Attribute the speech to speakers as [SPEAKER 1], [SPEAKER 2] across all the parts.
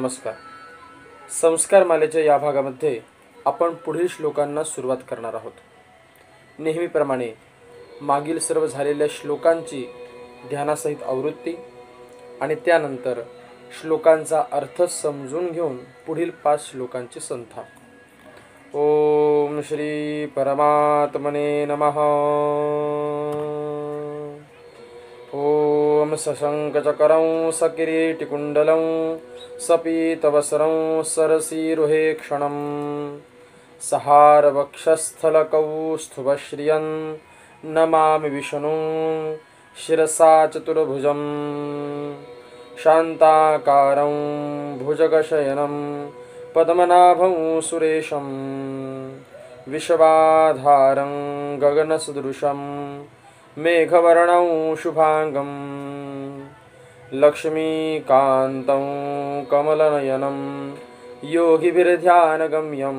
[SPEAKER 1] नमस्कार. संस्कार मालेच्या या भागामध्ये आपण पुढील श्लोकांना सुरुवात करणार आहोत. नेहमीप्रमाणे मागील सर्व झालेल्या श्लोकांची ध्यानासहित आवृत्ती आणि त्यानंतर श्लोकांचा अर्थ समजून घेऊन पुढील 5 श्लोकांची संथा. ओम श्री परमात्मने नमः. ओम सशंकचकरं सकिरीटिकुण्डलं सपीतवसरं सरसीरुहेक्षणं सहारवक्षस्थलकौस्तुभश्रियं नमामि विष्णुं शिरसा चतुर्भुजं शान्ताकारं भुजगशयनं पद्मनाभं सुरेशं विश्वाधारं गगनसदृशं मेघवर्णं शुभांगं लक्ष्मीकान्तं कमलनयनं योगिभिर्ध्यानगम्यं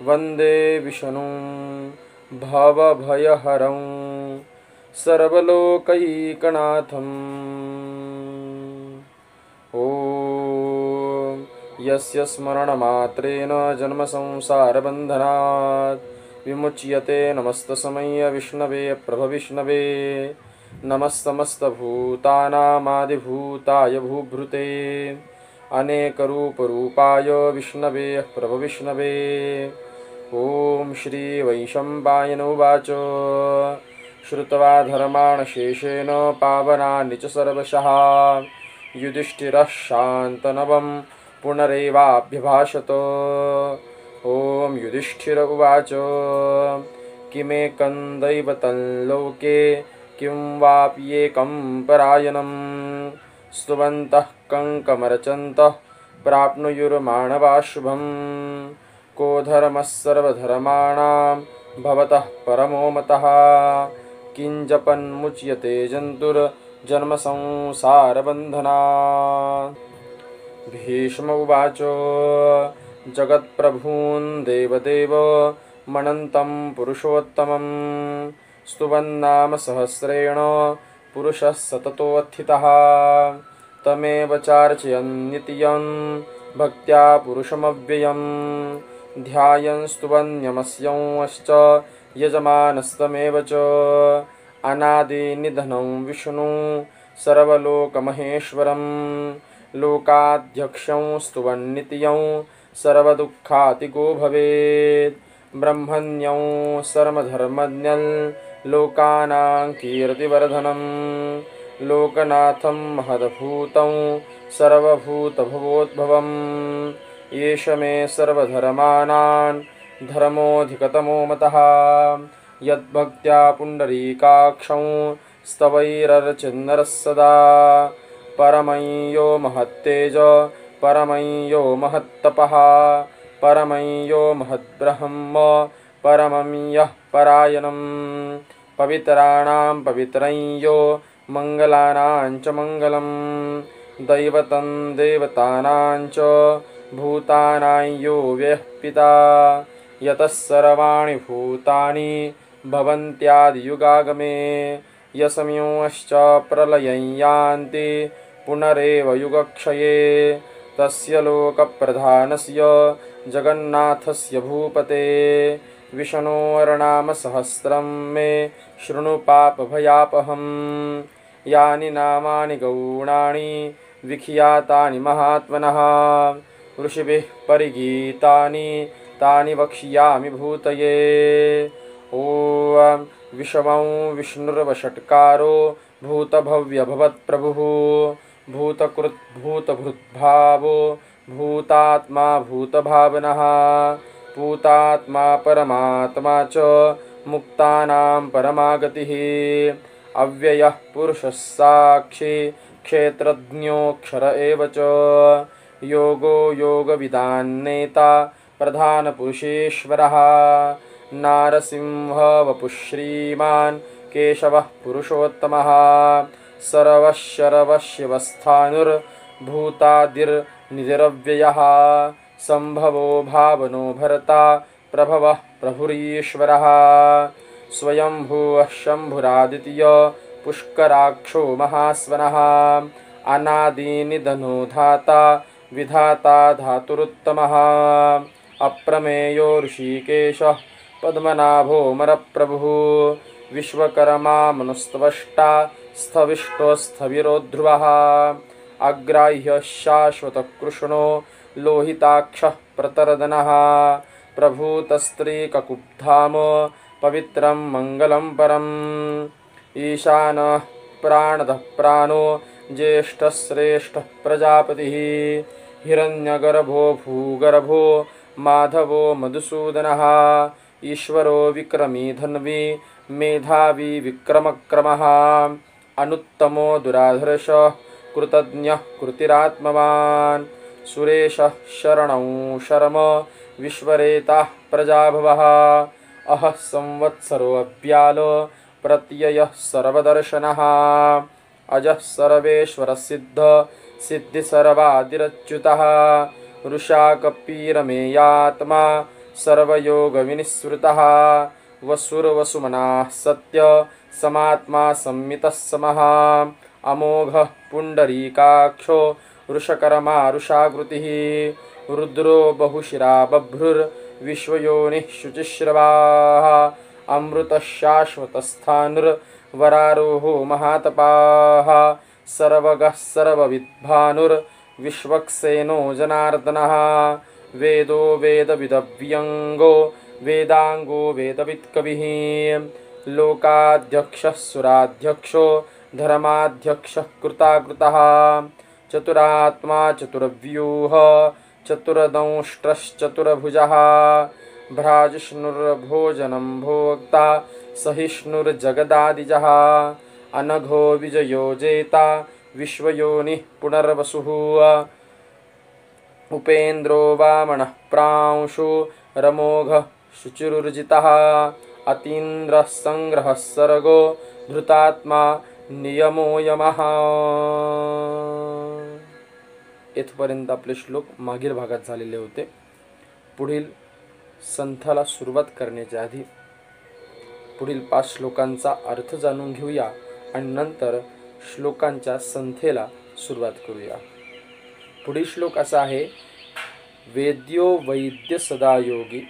[SPEAKER 1] वन्दे विष्णुं भवभयहरं सर्वलोकैकनाथम्. ॐ यस्य स्मरणमात्रेण जन्मसंसारबन्धनात् विमुच्यते नमस्तस्मै विष्णवे प्रभविष्णवे. नमस्तमस्तभूतानामादिभूताय भूभृते अनेकरूपरूपाय विष्णवे प्रभविष्णवे. ॐ श्री वैशम्पायन उवाच. श्रुत्वा धर्मान् शेषेण पावनानि च सर्वशः युधिष्ठिरः शान्तनवं पुनरेवाभ्यभाषत. ॐ युधिष्ठिर उवाच. किमेकं दैवतं लोके किं वाप्येकं परायणं स्तुवन्तः कङ्कमर्चन्तः प्राप्नुयुर्माणवाः शुभं. को धर्मः सर्वधर्माणां भवतः परमो मतः किं जपन्मुच्यते जन्तुर्जन्मसंसारबन्धनात्. भीष्म उवाच. जगत्प्रभून् देवदेव मनन्तं पुरुषोत्तमं स्तुवन्नाम सहस्रेण पुरुषः सततोत्थितः. तमेव चार्चयन् नित्यं भक्त्या पुरुषमव्ययं ध्यायन् स्तुवन्यमस्यंश्च यजमानस्तमेव च. अनादिनिधनं विष्णुं सर्वलोकमहेश्वरं लोकाध्यक्षं स्तुवन्नित्यं सर्वदुःखातिगो भवेत्. ब्रह्मण्यं सर्वधर्मज्ञं लोकानां कीर्तिवर्धनं लोकनाथं महद्भूतं सर्वभूतभवोद्भवम्. एष मे सर्वधर्माणां धर्मोऽधिकतमो मतः यद्भक्त्या पुण्डरीकाक्षं स्तवैरर्चिन्नरः सदा. परमं यो महत्तेज परमं यो महत्तपः परमं यो महद्ब्रह्म परमं यः परायणं. पवित्राणां पवित्रं यो मङ्गलानां च मङ्गलं दैवतं देवतानां च भूतानां यो व्यः पिता. यतः सर्वाणि भूतानि भवन्त्यादियुगागमे यस्मिंश्च प्रलयं यान्ति पुनरेव युगक्षये. तस्य लोकप्रधानस्य जगन्नाथस्य भूपते विष्णोर्नामसहस्रं मे शृणु पापभयापहं. यानि नामानि गौणानि विख्यातानि महात्मनः ऋषिभिः परिगीतानि तानि वक्ष्यामि भूतये. ॐ विषमं विष्णुर्वषट्कारो भूतभव्यभवत्प्रभुः भूतकृत् भूतभृद्भावो भूतात्मा भूतभावनः भूतात्मा परमात्मा च मुक्तानां परमागतिः. अव्ययः पुरुषः साक्षी क्षेत्रज्ञोऽक्षर एव च. योगो योगविदान्नेता प्रधानपुरुषेश्वरः नारसिंह वपुः श्रीमान् केशवः पुरुषोत्तमः. सर्वशरवशिवस्थानुर्भूतादिर्निधिरव्ययः सम्भवो भावनो भर्ता प्रभवः प्रभुरीश्वरः. स्वयंभुवः शम्भुरादित्य पुष्कराक्षो महास्वनः अनादिनिधनो धाता विधाता धातुरुत्तमः अप्रमेयो ऋषिकेशः पद्मनाभोऽमरप्रभुः विश्वकर्मा मनुस्त्वष्टा स्थविष्टो ध्रुवः अग्राह्यः शाश्वतकृष्णो लोहिताक्षः प्रतरदनः प्रभूतस्त्रीककुब्धाम पवित्रं मङ्गलं परम् ईशानः प्राणदः प्राणो ज्येष्ठश्रेष्ठः प्रजापतिः हिरण्यगर्भो भूगर्भो माधवो मधुसूदनः ईश्वरो विक्रमी धन्वी मेधावी विक्रमक्रमः अनुत्तमो दुराधर्षः कृतज्ञः कृतिरात्मवान् सुरेशः शरणौ शर्म विश्वरेताः प्रजाभवः अहः संवत्सरो अव्याल प्रत्ययः सर्वदर्शनः अजः सर्वेश्वरसिद्ध सिद्धिसर्वादिरच्युतः वृषाकपीरमेयात्मा सर्वयोगविनिःसृतः वसुर्वसुमनाः सत्य समात्मा संमितः समः अमोघः पुण्डरीकाक्षो वृषकर्मा वृषाकृतिः रुद्रो बहुशिरा बभ्रुर्विश्वयोनिः शुचिश्रवाः अमृतः शाश्वतस्थाणुर्वरारोहो महातपाः सर्वगः सर्वविद्भानुर्विश्वक्सेनो जनार्दनः वेदो वेदविदव्यङ्गो वेदाङ्गो वेदवित्कविः लोकाध्यक्षः सुराध्यक्षो धर्माध्यक्षः कृताकृतः चतुरात्मा चतुर्व्यूहः चतुर्दंष्ट्रश्चतुर्भुजः भ्राजिष्णुर्भोजनं भोक्ता सहिष्णुर्जगदादिजः अनघो विजयो जेता विश्वयोनिः पुनर्वसुः उपेन्द्रो वामनः प्रांशु रमोघः शुचिरुर्जितः अतीन्द्रः संग्रहः सर्गो धृतात्मा नियमो यमः। येथपर्यंत आपले श्लोक मागील भागात झालेले होते। पुढील संथाला सुरुवात करण्याच्या आधी पुढील 5 श्लोकांचा अर्थ जाणून घेऊया आणि नंतर श्लोकांच्या संथेला सुरुवात करूया। पुढील श्लोक असा आहे, वेद्यो वैद्य सदा योगी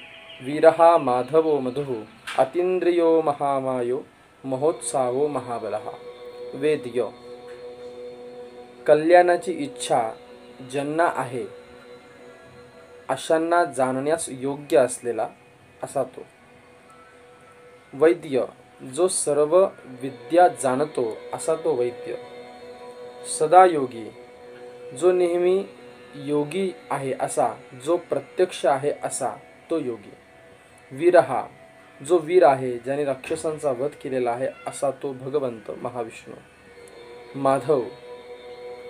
[SPEAKER 1] वीरहा माधवो मधुः अतीन्द्रियो महामायो महोत्साहो महाबलः। वेद्य कल्याणाची इच्छा ज्यांना आहे अशांना जाणण्यास योग्य असलेला असा तो। वैद्य जो सर्व विद्या जाणतो असा तो वैद्य। सदा योगी जो नेहमी योगी आहे असा, जो प्रत्यक्ष आहे असा तो योगी। वीरहा जो वीर आहे, ज्याने राक्षसांचा वध केलेला आहे असा तो भगवंत महाविष्णू। माधव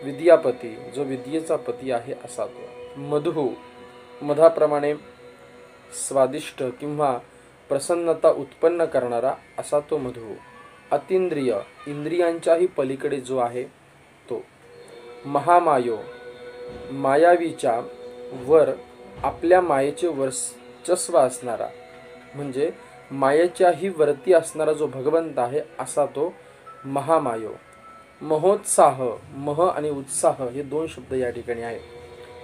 [SPEAKER 1] विद्यापती जो विद्येचा पती आहे असा तो। मधु मधाप्रमाणे स्वादिष्ट किंवा प्रसन्नता उत्पन्न करणारा असा तो मधु। अतींद्रिय इंद्रियांच्याही पलीकडे जो आहे तो। महामायो मायावीच्या वर आपल्या मायेचे वर्चस्व असणारा, म्हणजे मायेच्याही वरती असणारा जो भगवंत आहे असा तो महामायो। महोत्साह मह आणि उत्साह हे 2 शब्द या ठिकाणी आहेत।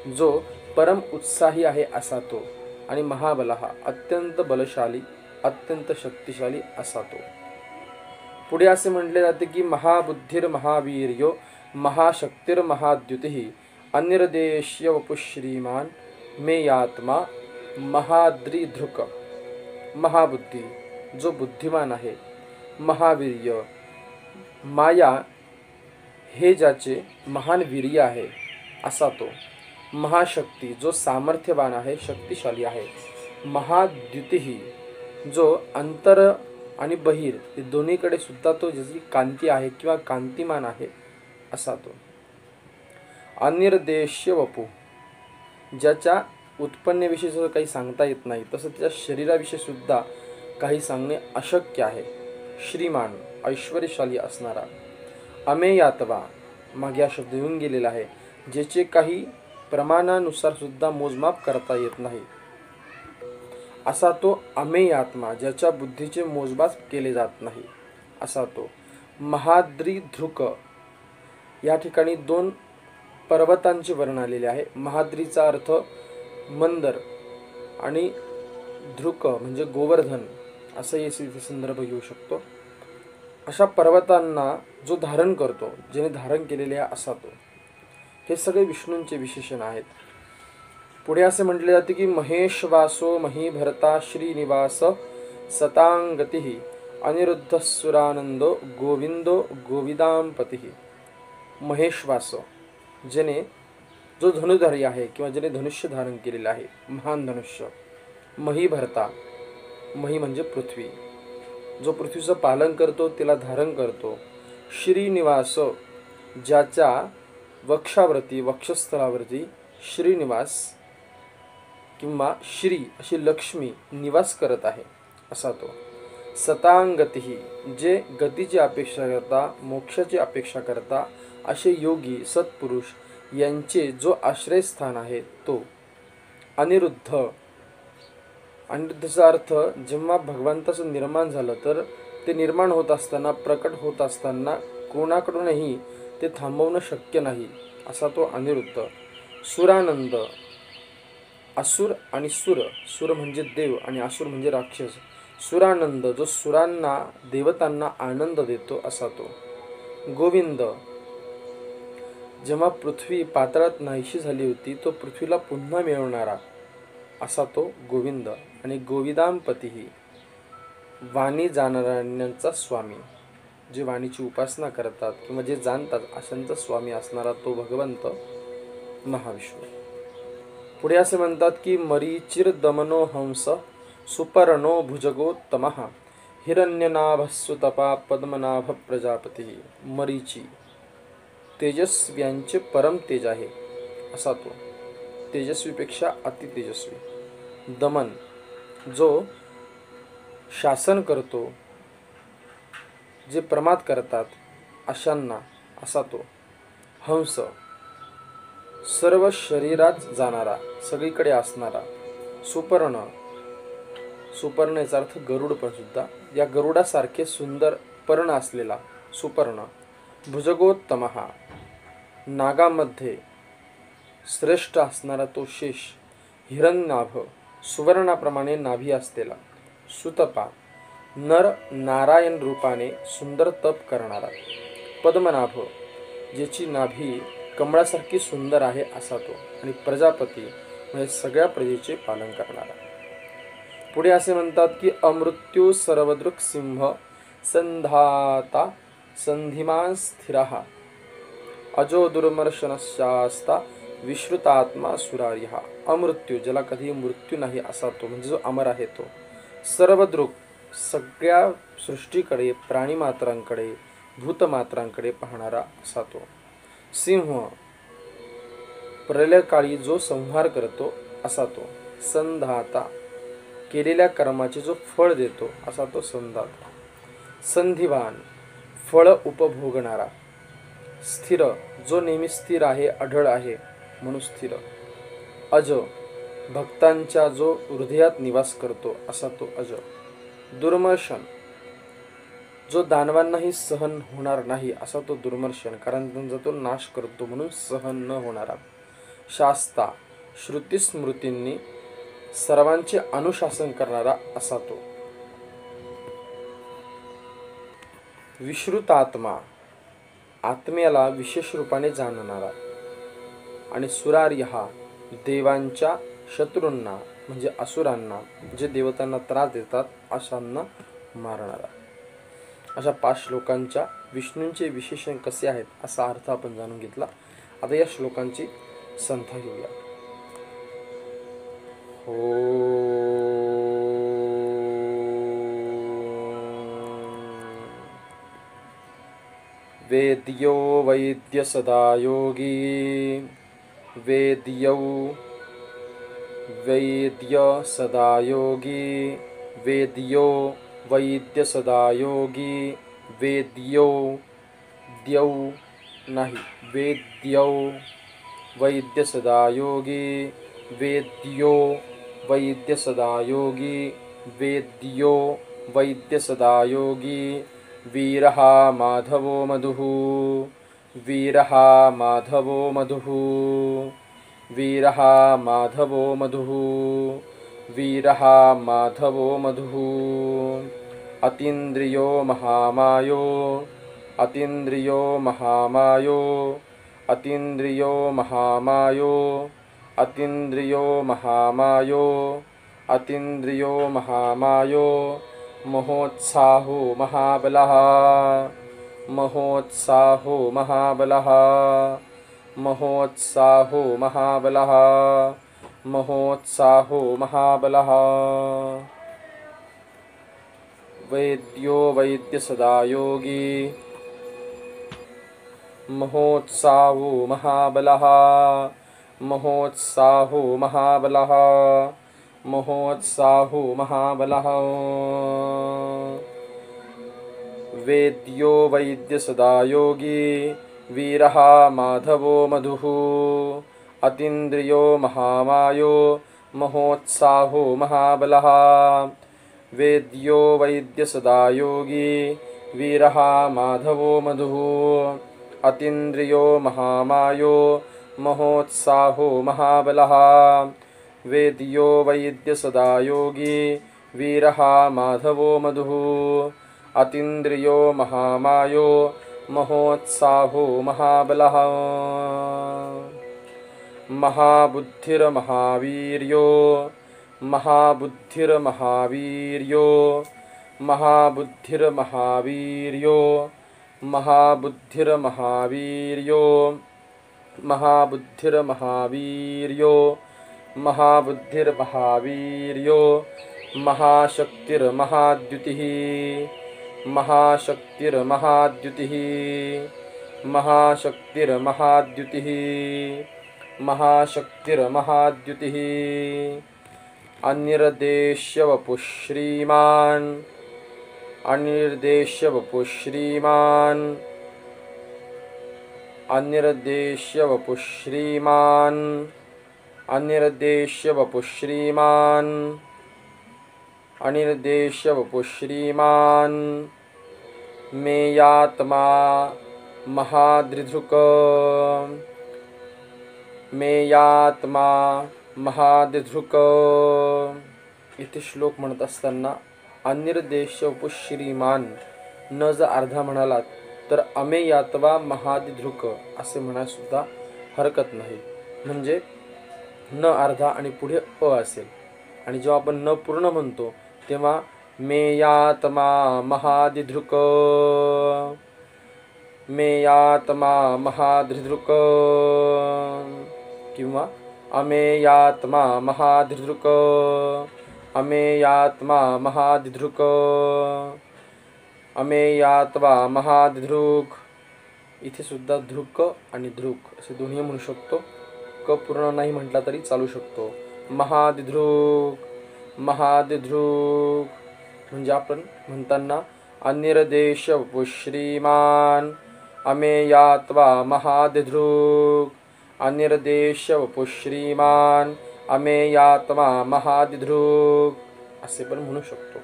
[SPEAKER 1] जो परम उत्साही आहे असा तो। आणि महाबलः अत्यंत बलशाली अत्यंत शक्तिशाली असा तो। पुढे असे म्हटले जाते की महाबुद्धिर महावीर्यो महाशक्तिर् महाद्युतिः अनिर्देश्य वपुश्रीमान मेयात्मा महाद्रिधृक। महाबुद्धी जो बुद्धिमान आहे, महावीर्य माया हे ज्याचे महान वीर्य आहे असा तो। महाशक्ती जो सामर्थ्यवान आहे शक्तिशाली आहे। महाद्युतिः जो अंतर आणि बहिर हे दोन्हीकडे सुद्धा तो ज्याची कांती आहे किंवा कांतिमान आहे असा तो। अनिर्देश्य वपू ज्याच्या उत्पन्नाविषयी काही सांगता येत नाही, तसं त्याच्या शरीराविषयी सुद्धा काही सांगणे अशक्य आहे। श्रीमान ऐश्वर्यशाली असणारा। अमेयात्वा मागे हा शब्द येऊन गेलेला आहे, ज्याचे काही प्रमाणानुसार सुद्धा मोजमाप करता येत नाही असा तो अमेयात्मा, ज्याच्या बुद्धीचे मोजमाप केले जात नाही असा तो। महाद्रिधृक या ठिकाणी 2 पर्वतांचे वर्णन आलेले आहे. महाद्रीचा अर्थ मंदर आणि धृक म्हणजे गोवर्धन असाही इथे संदर्भ घेऊ शकतो. अशा पर्वतांना जो धारण करतो, ज्याने धारण केलेले आहे असा तो. हे सगळे विष्णूंचे विशेषण आहेत. पुढे असे म्हटले जाते की महेश वासो महीभरता श्रीनिवास सतांगती अनिरुद्ध सुरानंदो गोविंदो गोविदांपती. महेशवास ज्याने जो धनुधारी आहे किंवा ज्याने धनुष्य धारण केलेलं आहे, महान धनुष्य. महीभरता, मही म्हणजे पृथ्वी, जो पृथ्वीचं पालन करतो त्याला धारण करतो. श्रीनिवास ज्याच्या वक्षावरती वक्षस्थळावरती श्रीनिवास किंवा श्री अशी लक्ष्मी निवास करत आहे असा तो. सतांगती जे गतीची अपेक्षा करता, मोक्षाची अपेक्षा करता असे योगी सत्पुरुष यांचे जो आश्रयस्थान आहे तो. अनिरुद्ध, अनिरुद्धचा अर्थ जेव्हा भगवंताचं निर्माण झालं तर ते निर्माण होत असताना, प्रकट होत असताना कोणाकडूनही ते थांबवणं शक्य नाही असा तो अनिरुद्ध. सुरानंद, असुर आणि सुर, सुर म्हणजे देव आणि असुर म्हणजे राक्षस. सुरानंद जो सुरांना देवतांना आनंद देतो असा तो. गोविंद, जेव्हा पृथ्वी पाताळात नाहीशी झाली होती तो पृथ्वीला पुन्हा मिळवणारा असा तो गोविंद. आणि गोविदांपती वाणी जाणणाऱ्यांचा स्वामी, जे वाणीची उपासना करतात किंवा जे जाणतात अशांचा स्वामी असणारा तो भगवंत महाविष्णू. पुढे असे म्हणतात की मरीचिर दमनो हंस सुपर्णो भुजगोत्तमः हिरण्यनाभस्सुतपा पद्मनाभ प्रजापती. मरीची तेजस्व्यांचे परम तेज आहे असा तो, तेजस्वीपेक्षा अति तेजस्वी. दमन जो शासन करतो, जे प्रमाद करतात अशांना असा तो. हंस सर्व शरीरात जाणारा, सगळीकडे असणारा. सुपर्ण, सुपर्ण याचा अर्थ गरुड पण सुद्धा, या गरुडासारखे सुंदर पर्ण असलेला सुपर्ण. भुजगोत्तमः नागामध्ये श्रेष्ठ असणारा तो शेष. हिरण्यनाभ सुवर्णाप्रमाणे नाभी असलेला. सुतपा नर नारायण रूपाने सुंदर तप करणारा. पद्मनाभ ज्याची नाभी कमळासारखी सुंदर आहे असा तो. आणि प्रजापती म्हणजे सगळ्या प्रजेचे पालन करणारा. पुढे असे म्हणतात की अमृत्यू सर्वदृक् सिंह संधाता संधिमान स्थिरः अजो दुर्मर्शनशास्ता विश्रुतात्मा सुरारिहा. अमृत्यू ज्याला कधी मृत्यू नाही असा तो, म्हणजे जो अमर आहे तो. सर्वदृक् सगळ्या सृष्टीकडे, प्राणीमात्रांकडे, भूतमात्रांकडे पाहणारा असा तो. सिंह प्रलयकाळी जो संहार करतो असा तो. संधाता केलेल्या कर्माचे जो फळ देतो असा तो संधाता. संधिवान फळ उपभोगणारा. स्थिर जो नेहमी स्थिर आहे, अढळ आहे म्हणून स्थिर. अज भक्तांच्या जो हृदयात निवास करतो असा तो अज. दुर्मर्शन जो दानवांनाही सहन होणार नाही असा तो दुर्मर्शन, कारण त्यांचा तो नाश करतो म्हणून सहन न होणारा. शास्ता श्रुती स्मृतींनी सर्वांचे अनुशासन करणारा असा तो. विश्रुतात्मा आत्म्याला विशेष रूपाने जाणणारा. आणि सुरारिहा देवांच्या शत्रूंना म्हणजे असुरांना, जे देवतांना त्रास देतात अशांना मारणारा. अशा 5 श्लोकांच्या विष्णूंचे विशेषण कसे आहेत असा अर्थ आपण जाणून घेतला. आता या श्लोकांची संथा घेऊया. वेद्यो वैद्य सदा योगी वेद्यौ वैद्य सदा योगी वेद्यो वैद्य सदा योगी वेद्यो द्यौ नाही वेद्यौ वैद्य सदा योगी वेद्यो वैद्य सदा योगी वेद्यो वैद्य सदा योगी वीरः माधवो मधुः वीरः माधवो मधुः वीरः माधवो मधुः वीरः माधवो मधुः अतीन्द्रियो महामायो अतीन्द्रियो महामायो अतीन्द्रियो महामायो अतीन्द्रियो महामायो अतीन्द्रियो महामायो महोत्साहो महाबलः महोत्साहो महाबलः महोत्साहो महाबलः महोत्साहो महाबलः वैद्यो वैद्य सदा योगी महोत्साहो महाबलः महोत्साहो महाबलः महोत्साहो महाबलः वेद्यो वैद्य सदा योगी वीरः माधवो मधुः अतीन्द्रियो महामायो महोत्साहो महाबलः वेद्यो वैद्य सदा योगी वीरः माधवो मधुः अतीन्द्रियो महामायो महोत्साहो महाबलः वेद्यो वैद्य सदा योगी वीरः माधवो मधुः अतीन्द्रियो महामायो महोत्साहो महाबलः महाबुद्धिर्महावीर्यो महाबुद्धिर्महावीर्यो महाबुद्धिर्महावीर्यो महाबुद्धिर्महावीर्यो महाबुद्धिर्महावीर्यो महाबुद्धिर्महावीर्यो महाशक्तिर्महाद्युतिः महाशक्तिर्महाद्युतिः महाशक्तिर्महाद्युतिः महाशक्तिर्महाद्युतिः अनिर्देश्यवपुः श्रीमान् अनिर्देश्यवपुः श्रीमान् अनिर्देश्यवपुः श्रीमान् अनिर्देश्यवपुः श्रीमान् अनिर्देश्यवपुः श्रीमान् मेयात्मा महादृधुक मेयात्मा महादृधुक इथे श्लोक म्हणत असताना अनिर्देश्यवपुः श्रीमान न जर अर्धा म्हणालात तर अमेयात्वा महादृधुक असे म्हणायसुद्धा हरकत नाही. म्हणजे न अर्धा आणि पुढे अ असेल आणि जेव्हा आपण न पूर्ण म्हणतो तेव्हा मेयात्मा महादृधुक मेयात्मा महादृधुक किंवा अमेयात्मा महादृधुक अमेयात्मा महादृधुक अमेयात्वा महादृधुक. इथे सुद्धा धृक आणि धृक असे दोन्ही म्हणू शकतो. क पूर्ण नाही म्हटला तरी चालू शकतो. महादृधुक महादृधुक म्हणजे आपण म्हणताना अनिर्देश्यवपुः श्रीमान् अमेयात्वा महादृधुक अनिर्देश्यवपुः श्रीमान् अमेयात्मा महादृधुक असे पण म्हणू शकतो.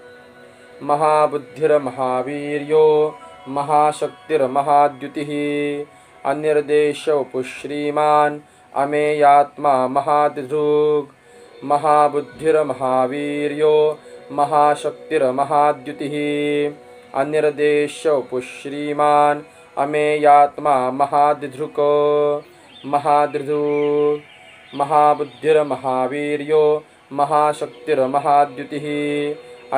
[SPEAKER 1] महाबुद्धिर्महावीर्यो महाशक्तिर्महाद्युतिः अनिर्देश्यवपुः श्रीमान् अमेयात्मा महादृधुक महाबुद्धिर्महावीर्यो महाशक्तिर्महाद्युतिः अनिर्देश्यवपुः श्रीमान् अमेयात्मा महादृधुक महादृधुक महाबुद्धिर्महावीर्यो महाशक्तिर्महाद्युतिः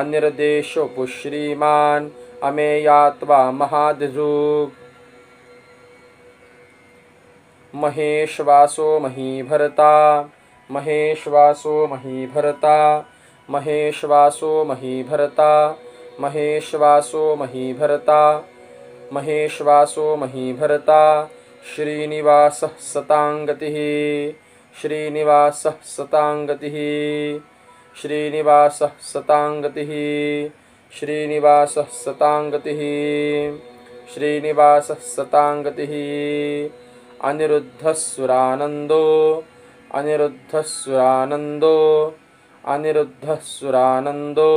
[SPEAKER 1] अनिर्देश्यवपुः श्रीमान् अमेयात्मा महादृधुक. महेश्वासो महीभरता महेश्वासो महीभरता महेश्वासो महीभरता महेश्वासो महीभरता महेश्वासो महीभरता श्रीनिवासः सतांगतिः श्रीनिवासः सतांगतिः श्रीनिवासः सतांगतिः श्रीनिवासः सतांगतिः श्रीनिवासः सतांगतिः. अनिरुद्धस्सुरानन्दो अनिरुद्धस्सुरानन्दो अनिरुद्धस्सुरानन्दो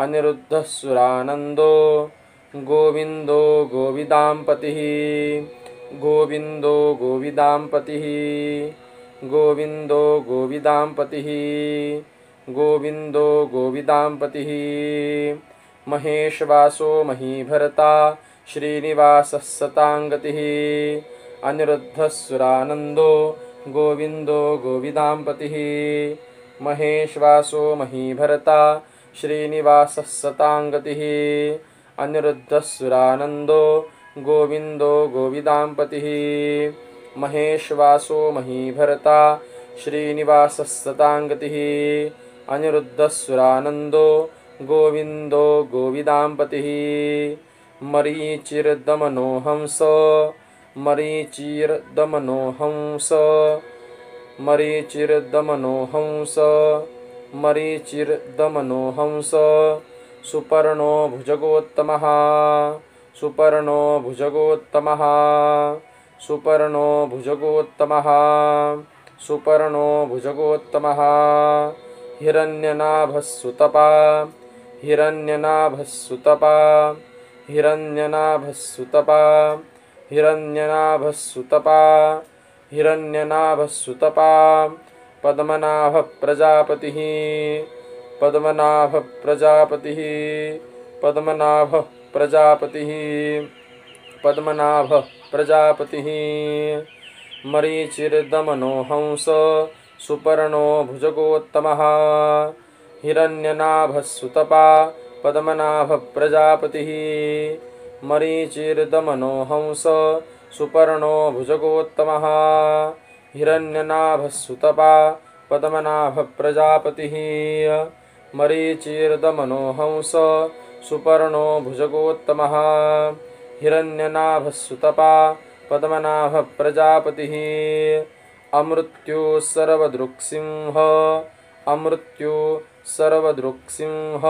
[SPEAKER 1] अनिरुद्धस्सुरानन्दो गोविन्दो गोविदाम्पतिः गोविन्दो गोविदाम्पतिः गोविन्दो गोविदाम्पतिः गोविन्दो गोविदाम्पतिः महेशवासो महीभरता श्रीनिवासः सताङ्गतिः अनिरुद्धस्सुरानन्दो गोविन्दो गोविदाम्पतिः महेशवासो महीभरता श्रीनिवासः सताङ्गतिः अनिरुद्धस्सुरानन्दो गोविन्दो गोविदाम्पतिः महेशवासो महीभरता श्रीनिवासः सताङ्गतिः अनिरुद्धस्सुरानन्दो गोविन्दो गोविदाम्पतिः मरीचिर्दमनो हंस मरीचिर्दमनो हंस मरीचिर्दमनो हंस मरीचिर्दमनो हंस सुपर्णो भुजगोत्तमः सुपर्णो भुजगोत्तमः सुपर्णो भुजगोत्तमः सुपर्णो भुजगोत्तमः हिरण्यनाभस्सुतपा हिरण्यनाभस्सुतपा हिरण्यनाभस्सुतपा हिरण्यनाभस्सुतपा हिरण्यनाभस्सुतपा पद्मनाभप्रजापतिः पद्मनाभप्रजापतिः पद्मनाभप्रजापतिः पद्मनाभप्रजापतिः मरीचिर्दमनो हंस सुपर्णो भुजगोत्तमः हिरण्यनाभस्सुतपा पद्मनाभप्रजापतिः मरीचिर्दमनो हंस सुपर्णो भुजगोत्तमः हिरण्यनाभस्सुतपा पद्मनाभप्रजापतिः मरीचिर्दमनो हंस सुपर्णो भुजगोत्तमः हिरण्यनाभस्सुतपा पद्मनाभप्रजापतिः अमृत्यो सर्वदृक्सिंह अमृत्यो सर्वदृक्सिंह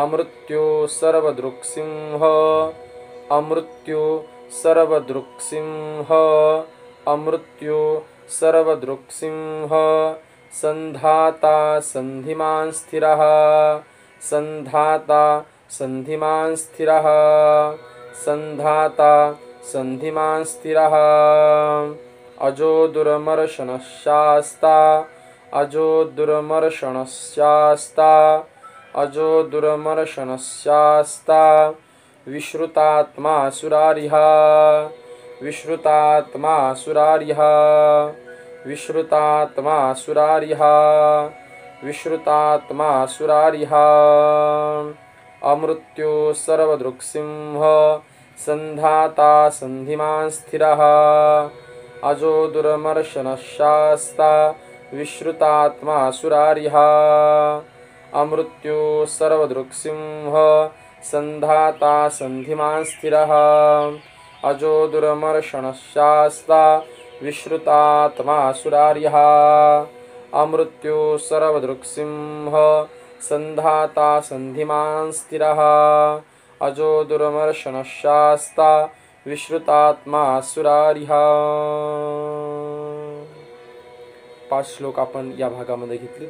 [SPEAKER 1] अमृत्यो सर्वदृक्सिंह अमृत्यो सर्वदृक्सिंह अमृत्यो सर्वदृक्सिंह सन्धाता सन्धिमान् स्थिरः सन्धाता सन्धिमान् स्थिरः सन्धाता सन्धिमान् स्थिरः अजो दुर्मर्शनशास्ता अजो दुर्मर्शनशास्ता अजो दुर्मर्शनशास्ता विश्रुतात्मा सुरारिः विश्रुतात्मा सुरारिः विश्रुतात्मा सुरारिः विश्रुतात्मा सुरारिः अमृत्यो सर्वदृक्सिंह सन्धाता सन्धिमान् स्थिरः अजो दुर्मर्शनशास्ता विश्रुतात्मा सुरारिः अमृत्यो सर्वदृक्सिंह सन्धाता सन्धिमान् स्थिरः अजो दुर्मर्शनशास्ता विश्रुतात्मा सुरारिः अमृत्यो सर्वदृक्सिंह सन्धाता सन्धिमान् स्थिरः अजो दुर्मर्शनशास्ता विश्रुतात्मा सुरारिः. 5 श्लोक आपण या भागामध्ये घेतले.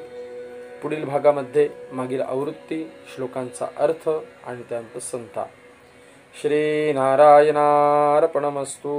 [SPEAKER 1] पुढील भागामध्ये मागील आवृत्ती, श्लोकांचा अर्थ आणि त्यानंतर संथा. श्री नारायणार्पणमस्तु.